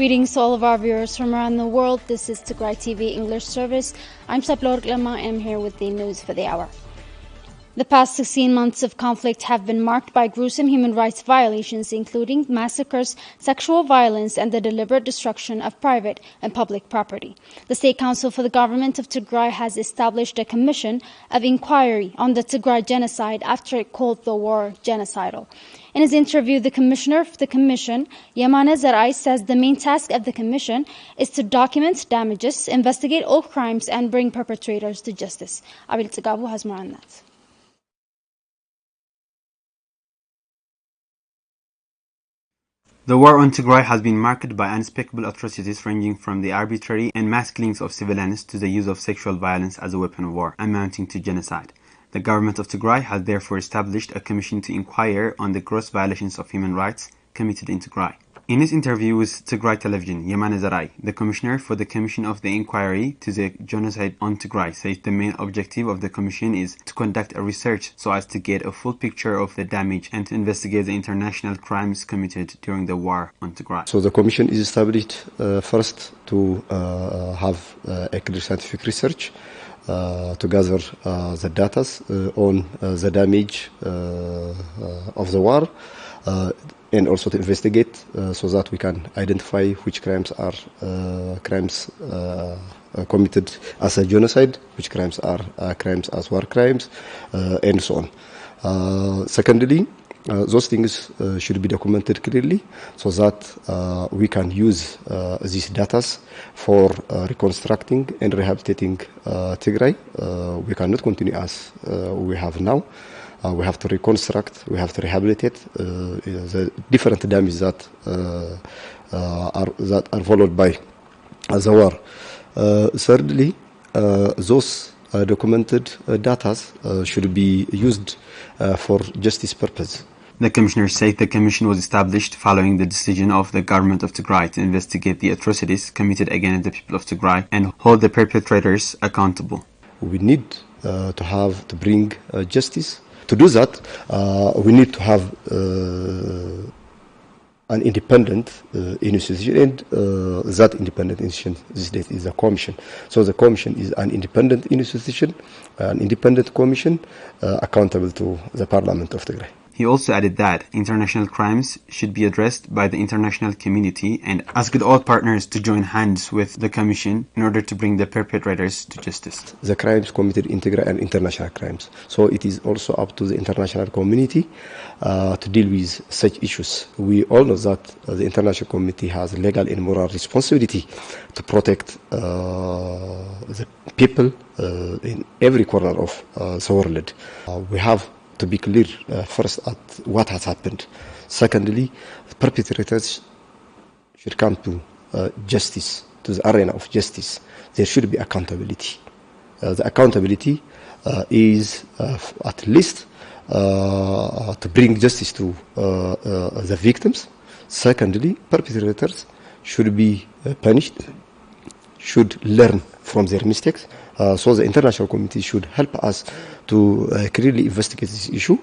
Greetings to all of our viewers from around the world. This is Tigray TV English service. I'm Saplor Lema and I'm here with the news for the hour. The past 16 months of conflict have been marked by gruesome human rights violations, including massacres, sexual violence, and the deliberate destruction of private and public property. The State Council for the Government of Tigray has established a commission of inquiry on the Tigray genocide after it called the war genocidal. In his interview, the commissioner of the commission, Jazeera, says the main task of the commission is to document damages, investigate all crimes, and bring perpetrators to justice. Abil Tsigabu has more on that. The war on Tigray has been marked by unspeakable atrocities ranging from the arbitrary and mass killings of civilians to the use of sexual violence as a weapon of war, amounting to genocide. The government of Tigray has therefore established a commission to inquire on the gross violations of human rights committed in Tigray. In his interview with Tigray Television, Jazeera, the commissioner for the Commission of the Inquiry to the Genocide on Tigray, says the main objective of the commission is to conduct a research so as to get a full picture of the damage and to investigate the international crimes committed during the war on Tigray. So the commission is established first to have a clear scientific research to gather the data on the damage of the war, and also to investigate so that we can identify which crimes are crimes committed as a genocide, which crimes are crimes as war crimes, and so on. Secondly, those things should be documented clearly so that we can use these data for reconstructing and rehabilitating Tigray. We cannot continue as we have now. We have to reconstruct, we have to rehabilitate the different damages that are followed by the war. Thirdly, those documented data should be used for justice purpose. The commissioner said the commission was established following the decision of the government of Tigray to investigate the atrocities committed against the people of Tigray and hold the perpetrators accountable. We need to bring justice. To do that, we need to have an independent institution, and that independent institution these days is the commission. So the commission is an independent institution, an independent commission accountable to the Parliament of Tigray. He also added that international crimes should be addressed by the international community and asked all partners to join hands with the Commission in order to bring the perpetrators to justice. The crimes committed in Tigray are international crimes, so it is also up to the international community to deal with such issues. We all know that the international community has legal and moral responsibility to protect the people in every corner of the world. We have to be clear first at what has happened. Secondly, the perpetrators should come to justice, to the arena of justice. There should be accountability. The accountability is at least to bring justice to the victims. Secondly, perpetrators should be punished, should learn from their mistakes. So the international community should help us to clearly investigate this issue,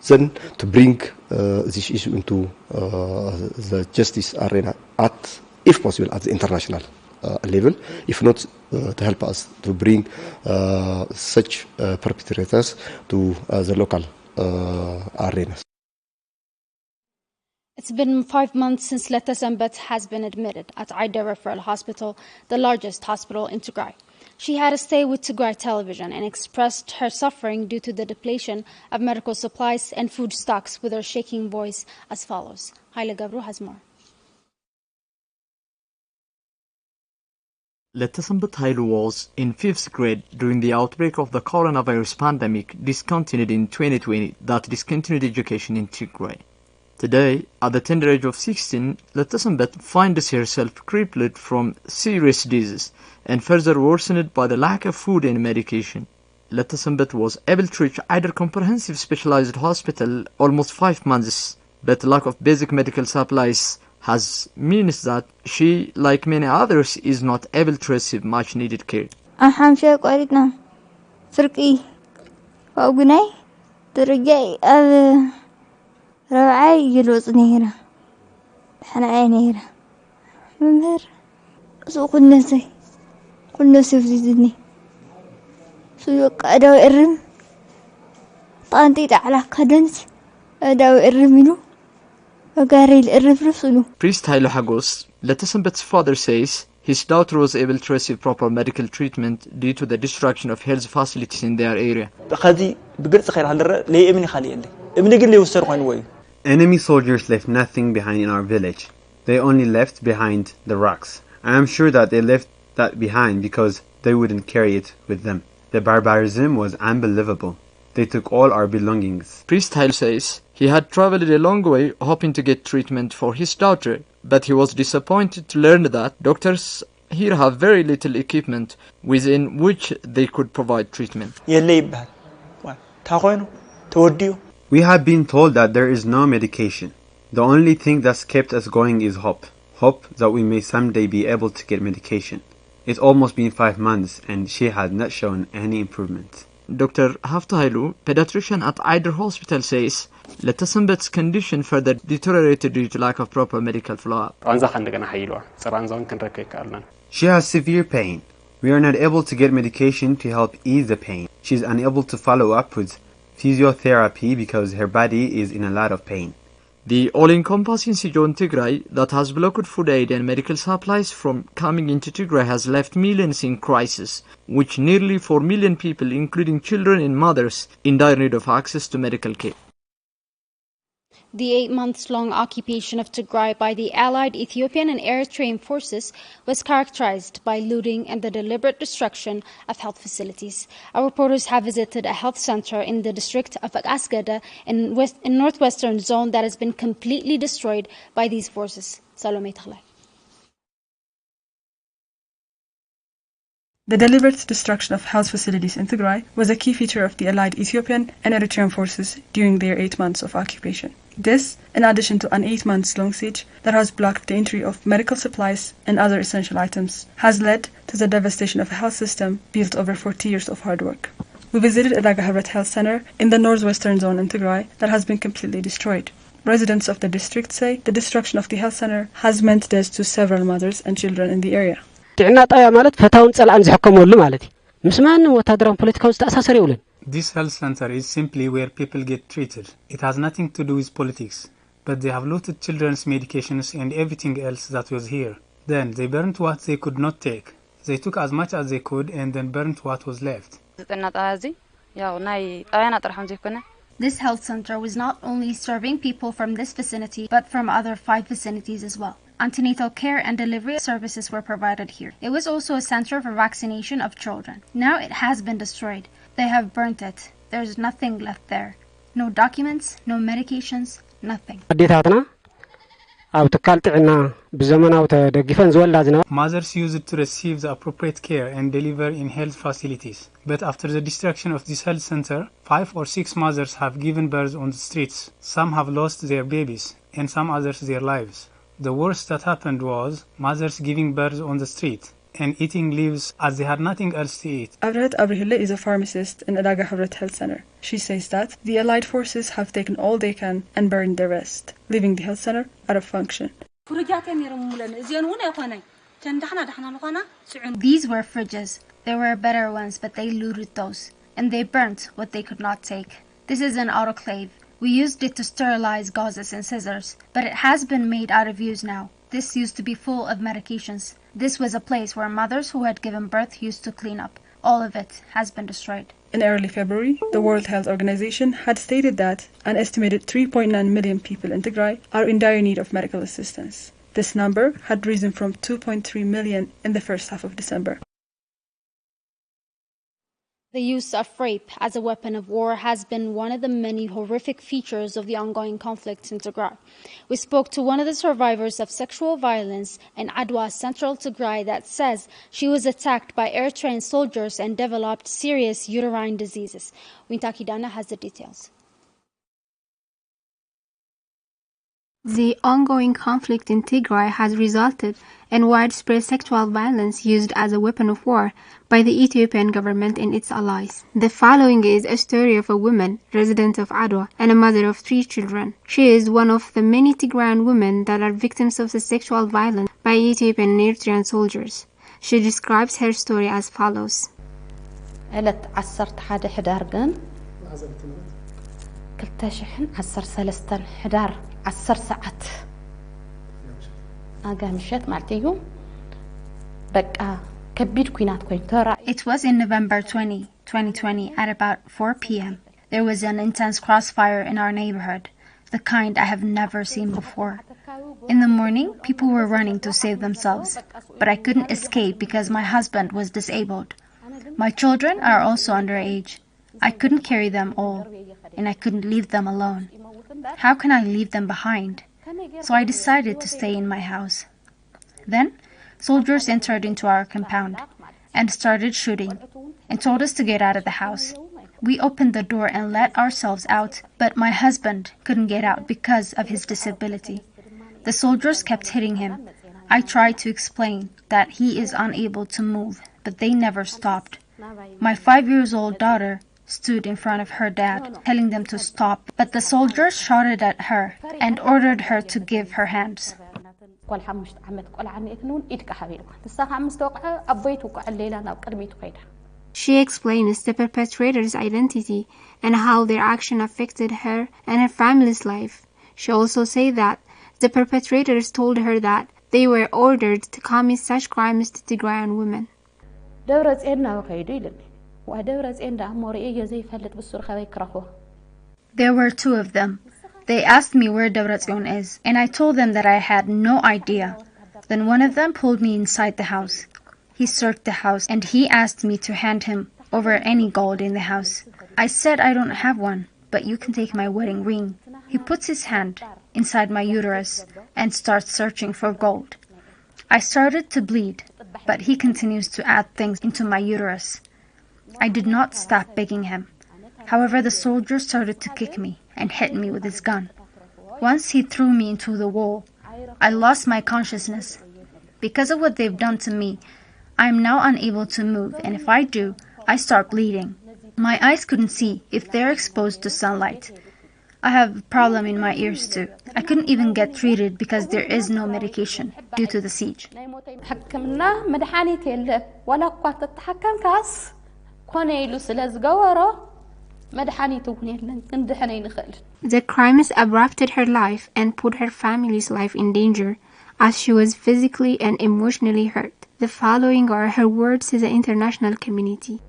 then to bring this issue into the justice arena if possible, at the international level, if not to help us to bring such perpetrators to the local arenas. It's been 5 months since Letta Sembet has been admitted at Aida Referral Hospital, the largest hospital in Tigray. She had a stay with Tigray Television and expressed her suffering due to the depletion of medical supplies and food stocks with her shaking voice as follows. Haile Gabru has more. Letta Sembet Haile was in 5th grade during the outbreak of the coronavirus pandemic discontinued in 2020 that discontinued education in Tigray. Today, at the tender age of 16, Letta Sembet finds herself crippled from serious disease and further worsened by the lack of food and medication. Letta Sembet was able to reach Aida Comprehensive Specialized Hospital almost 5 months, but lack of basic medical supplies has means that she, like many others, is not able to receive much needed care. ربعي يلوز نيرة حنا نيرة ممر سو قلنا سي فزيدني سو قادو إرم طانتي على كدنس أداو إرمينو وقاري الإرم رسولو. Priest Hailo Hagos, Letesenbet's father says his daughter was able to receive proper medical treatment due to the destruction of health facilities in their area. Enemy soldiers left nothing behind in our village. They only left behind the rocks. I am sure that they left that behind because they wouldn't carry it with them. The barbarism was unbelievable. They took all our belongings. Priest Hail says he had traveled a long way hoping to get treatment for his daughter, but he was disappointed to learn that doctors here have very little equipment within which they could provide treatment. We have been told that there is no medication. The only thing that's kept us going is hope. Hope that we may someday be able to get medication. It's almost been 5 months and she has not shown any improvement. Dr. Haftahailu, pediatrician at Eider Hospital, says Letesenbet's condition further deteriorated due to lack of proper medical follow-up. She has severe pain. We are not able to get medication to help ease the pain. She is unable to follow up with physiotherapy because her body is in a lot of pain. The all-encompassing Sijon Tigray that has blocked food aid and medical supplies from coming into Tigray has left millions in crisis, which nearly 4 million people, including children and mothers, in dire need of access to medical care. The 8 months-long occupation of Tigray by the allied Ethiopian and Eritrean forces was characterized by looting and the deliberate destruction of health facilities. Our reporters have visited a health center in the district of Agasgada in northwestern zone that has been completely destroyed by these forces. Salome Taghlai. The deliberate destruction of health facilities in Tigray was a key feature of the allied Ethiopian and Eritrean forces during their 8 months of occupation. This, in addition to an 8 months-long siege that has blocked the entry of medical supplies and other essential items, has led to the devastation of a health system built over 40 years of hard work. We visited Adaga Habrat Health Center in the northwestern zone in Tigray that has been completely destroyed. Residents of the district say the destruction of the health center has meant death to several mothers and children in the area. This health center is simply where people get treated. It has nothing to do with politics, but they have looted children's medications and everything else that was here. Then they burnt what they could not take. They took as much as they could and then burnt what was left. This health center was not only serving people from this vicinity, but from other 5 vicinities as well. Antenatal care and delivery services were provided here. It was also a center for vaccination of children. Now it has been destroyed. They have burnt it. There's nothing left there. No documents, no medications, nothing. Mothers use it to receive the appropriate care and deliver in health facilities. But after the destruction of this health center, 5 or 6 mothers have given birth on the streets. Some have lost their babies, and some others their lives. The worst that happened was mothers giving birth on the street and eating leaves as they had nothing else to eat. Avrat Abrihille is a pharmacist in Adaga Habrat Health Center. She says that the allied forces have taken all they can and burned the rest, leaving the health center out of function. These were fridges. There were better ones, but they looted those, and they burnt what they could not take. This is an autoclave. We used it to sterilize gauzes and scissors, but it has been made out of use now. This used to be full of medications. This was a place where mothers who had given birth used to clean up. All of it has been destroyed. In early February, the World Health Organization had stated that an estimated 3.9 million people in Tigray are in dire need of medical assistance. This number had risen from 2.3 million in the first half of December. The use of rape as a weapon of war has been one of the many horrific features of the ongoing conflict in Tigray. We spoke to one of the survivors of sexual violence in Adwa, central Tigray, that says she was attacked by Eritrean soldiers and developed serious uterine diseases. Wintaki Dana has the details. The ongoing conflict in Tigray has resulted in widespread sexual violence used as a weapon of war by the Ethiopian government and its allies. The following is a story of a woman, resident of Adwa, and a mother of 3 children. She is one of the many Tigrayan women that are victims of the sexual violence by Ethiopian and Eritrean soldiers. She describes her story as follows. ዕለት 11 ሕዳር ግን 2013 ሕዳር 10 ሰዓት አጋምሸት ማለት እዩ በቃ ከቢድ ኩናት ኮይን ተራ It was in November 2020 at about 4 p.m. There was an intense crossfire in our neighborhood, the kind I have never seen before. In the morning, people were running to save themselves, but I couldn't escape because my husband was disabled. My children are also underage. I couldn't carry them all, and I couldn't leave them alone. How can I leave them behind? So I decided to stay in my house. Then, soldiers entered into our compound and started shooting and told us to get out of the house. We opened the door and let ourselves out, but my husband couldn't get out because of his disability. The soldiers kept hitting him. I tried to explain that he is unable to move, but they never stopped. My 5-year-old daughter stood in front of her dad, telling them to stop, but the soldiers shouted at her and ordered her to give her hands. She explains the perpetrator's identity and how their action affected her and her family's life. She also said that the perpetrators told her that they were ordered to commit such crimes to Tigrayan women. There were 2 of them. They asked me where Debrecen is, and I told them that I had no idea. Then one of them pulled me inside the house. He searched the house, and he asked me to hand him over any gold in the house. I said I don't have one, but you can take my wedding ring. He puts his hand inside my uterus and starts searching for gold. I started to bleed, but he continues to add things into my uterus. I did not stop begging him. However, the soldier started to kick me and hit me with his gun. Once he threw me into the wall. I lost my consciousness. Because of what they've done to me, I am now unable to move, and if I do, I start bleeding. My eyes couldn't see if they're exposed to sunlight. I have a problem in my ears too. I couldn't even get treated because there is no medication due to the siege. The crimes abrupted her life and put her family's life in danger as she was physically and emotionally hurt. The following are her words to the international community.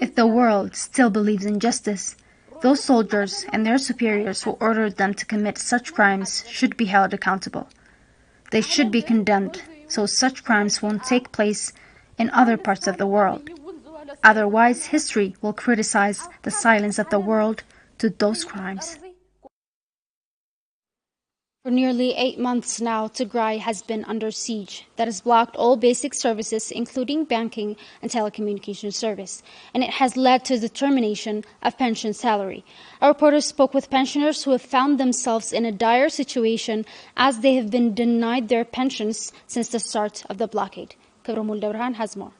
If the world still believes in justice, those soldiers and their superiors who ordered them to commit such crimes should be held accountable. They should be condemned so such crimes won't take place in other parts of the world. Otherwise, history will criticize the silence of the world to those crimes. For nearly 8 months now, Tigray has been under siege that has blocked all basic services, including banking and telecommunication service, and it has led to the termination of pension salary. Our reporters spoke with pensioners who have found themselves in a dire situation as they have been denied their pensions since the start of the blockade. Kibramul Dabrahan has more.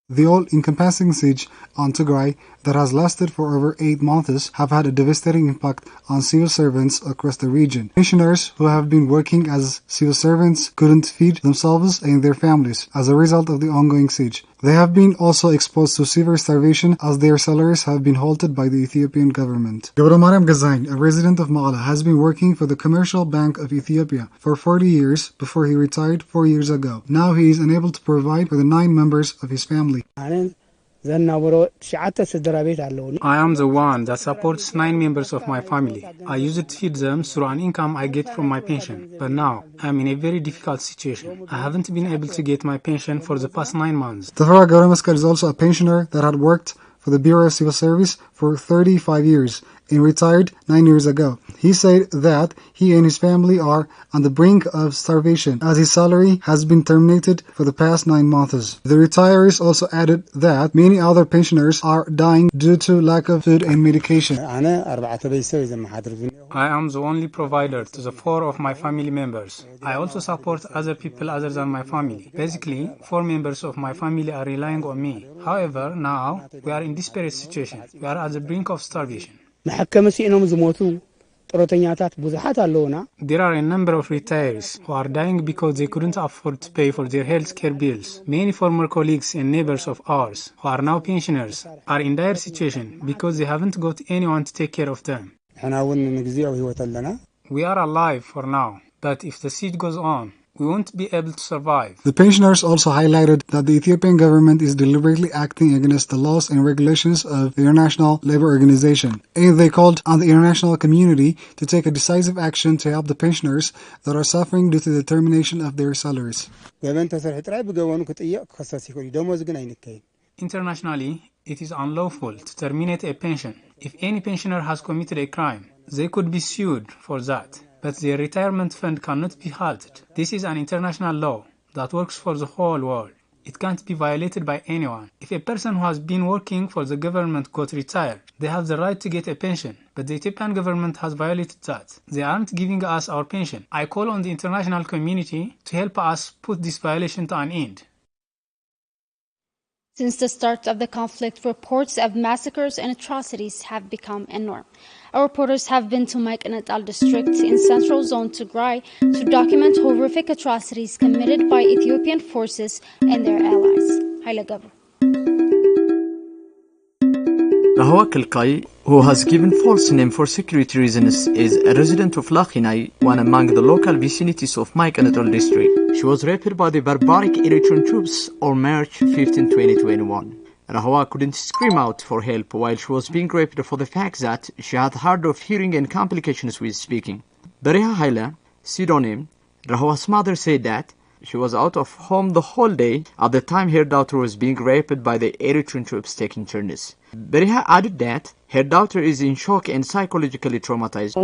The all-encompassing siege on Tigray that has lasted for over 8 months have had a devastating impact on civil servants across the region. Pensioners who have been working as civil servants couldn't feed themselves and their families as a result of the ongoing siege. They have been also exposed to severe starvation as their salaries have been halted by the Ethiopian government. Gabramariam Gazain, a resident of Maqala, has been working for the Commercial Bank of Ethiopia for 40 years before he retired 4 years ago. Now he is unable to provide for the 9 members of his family. I am the one that supports 9 members of my family. I use it to feed them through an income I get from my pension. But now, I am in a very difficult situation. I haven't been able to get my pension for the past 9 months. Tafara Gauramaskar is also a pensioner that had worked for the Bureau of Civil Service for 35 years and retired 9 years ago. He said that he and his family are on the brink of starvation as his salary has been terminated for the past 9 months. The retirees also added that many other pensioners are dying due to lack of food and medication. I am the only provider to the 4 of my family members. I also support other people other than my family. Basically, 4 members of my family are relying on me. However, now we are in desperate situation. We are at the brink of starvation. There are a number of retirees who are dying because they couldn't afford to pay for their health care bills. Many former colleagues and neighbors of ours who are now pensioners are in dire situation because they haven't got anyone to take care of them. We are alive for now, but if the siege goes on, we won't be able to survive. The pensioners also highlighted that the Ethiopian government is deliberately acting against the laws and regulations of the International Labour Organization, and they called on the international community to take a decisive action to help the pensioners that are suffering due to the termination of their salaries. Internationally, it is unlawful to terminate a pension. If any pensioner has committed a crime, they could be sued for that. But their retirement fund cannot be halted. This is an international law that works for the whole world. It can't be violated by anyone. If a person who has been working for the government got retired, they have the right to get a pension. But the Ethiopian government has violated that. They aren't giving us our pension. I call on the international community to help us put this violation to an end. Since the start of the conflict, reports of massacres and atrocities have become a norm. Our reporters have been to Maiqanatal district in central zone Tigray to document horrific atrocities committed by Ethiopian forces and their allies. Haile Gabru. Rahwa Kilkai, who has given false name for security reasons, is a resident of Lakhinai, one among the local vicinities of Maiqanatal district. She was raped by the barbaric Eritrean troops on March 15, 2021. Rahwa couldn't scream out for help while she was being raped for the fact that she had hard of hearing and complications with speaking. Bariha Haila, pseudonym, Rahwa's mother said that she was out of home the whole day at the time her daughter was being raped by the Eritrean troops taking turns. Bariha added that her daughter is in shock and psychologically traumatized.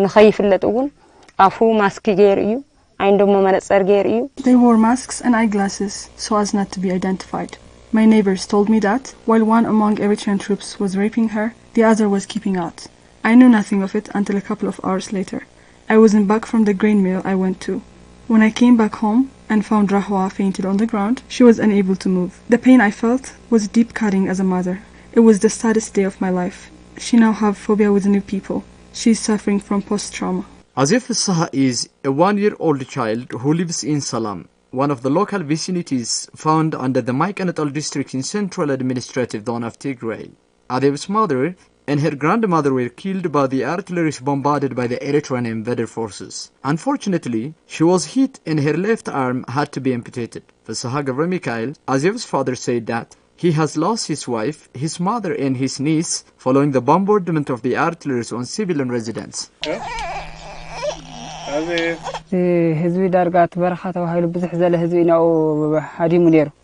They wore masks and eyeglasses so as not to be identified. My neighbors told me that while one among Eritrean troops was raping her, the other was keeping out. I knew nothing of it until a couple of hours later. I wasn't back from the grain mill I went to. When I came back home and found Rahwa fainted on the ground, she was unable to move. The pain I felt was deep cutting as a mother. It was the saddest day of my life. She now has phobia with new people. She is suffering from post-trauma. Azif Saha is a 1-year-old child who lives in Salam, one of the local vicinities found under the Maiqanatal district in central administrative zone of Tigray. Azif's mother and her grandmother were killed by the artillery bombarded by the Eritrean invader forces. Unfortunately, she was hit and her left arm had to be amputated. Fasaha Gavra Mikhail, Azif's father, said that he has lost his wife, his mother and his niece following the bombardment of the artillery on civilian residents.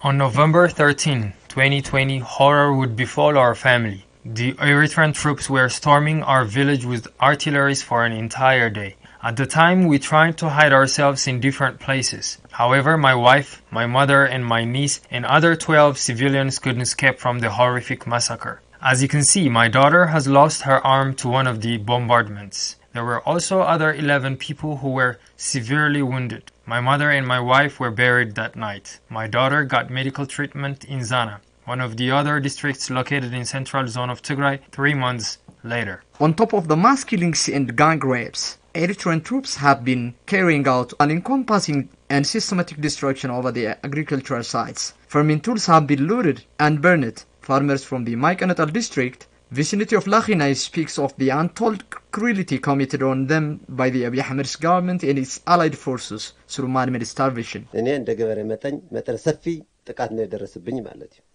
On November 13, 2020, horror would befall our family. The Eritrean troops were storming our village with artillery for an entire day. At the time, we tried to hide ourselves in different places. However, my wife, my mother, and my niece and other 12 civilians couldn't escape from the horrific massacre. As you can see, my daughter has lost her arm to one of the bombardments. There were also other 11 people who were severely wounded. My mother and my wife were buried that night. My daughter got medical treatment in Zana, one of the other districts located in central zone of Tigray, 3 months later. On top of the mass killings and gang rapes, Eritrean troops have been carrying out an encompassing and systematic destruction over the agricultural sites. Farming tools have been looted and burned. Farmers from the Maiqanatal district, vicinity of Lakhinai, speaks of the untold cruelty committed on them by the Abiy Ahmed's government and its allied forces through man-made starvation.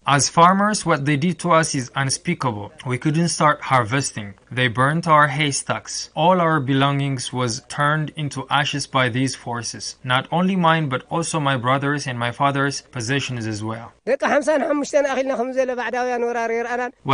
As farmers, what they did to us is unspeakable. We couldn't start harvesting. They burnt our haystacks. All our belongings was turned into ashes by these forces. Not only mine, but also my brother's and my father's possessions as well. What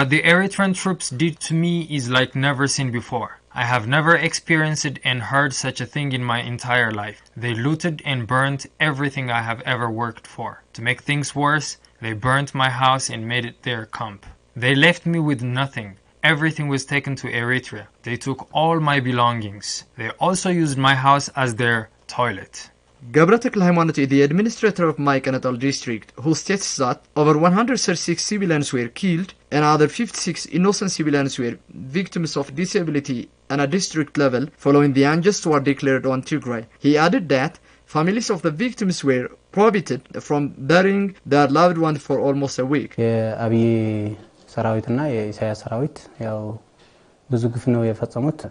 the Eritrean troops did to me is like never seen before. I have never experienced and heard such a thing in my entire life. They looted and burnt everything I have ever worked for. To make things worse, they burnt my house and made it their camp. They left me with nothing. Everything was taken to Eritrea. They took all my belongings. They also used my house as their toilet. Gabra Tekle Haymanot is the administrator of Maikanatal district, who states that over 136 civilians were killed and other 56 innocent civilians were victims of disability at a district level following the unjust war declared on Tigray. He added that families of the victims were prohibited from burying their loved ones for almost a week.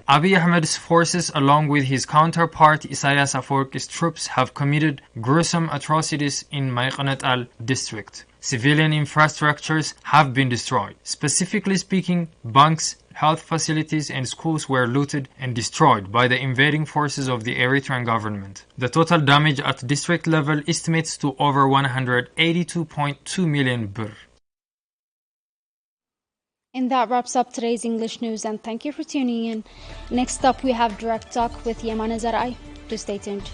Abiy Ahmed's forces, along with his counterpart Isaias Afwerki's troops, have committed gruesome atrocities in Maiqanatal district. Civilian infrastructures have been destroyed. Specifically speaking, banks, health facilities and schools were looted and destroyed by the invading forces of the Eritrean government. The total damage at district level estimates to over 182.2 million birr. And that wraps up today's English news, and thank you for tuning in. Next up, we have Direct Talk with Yemana Zarai. Do stay tuned.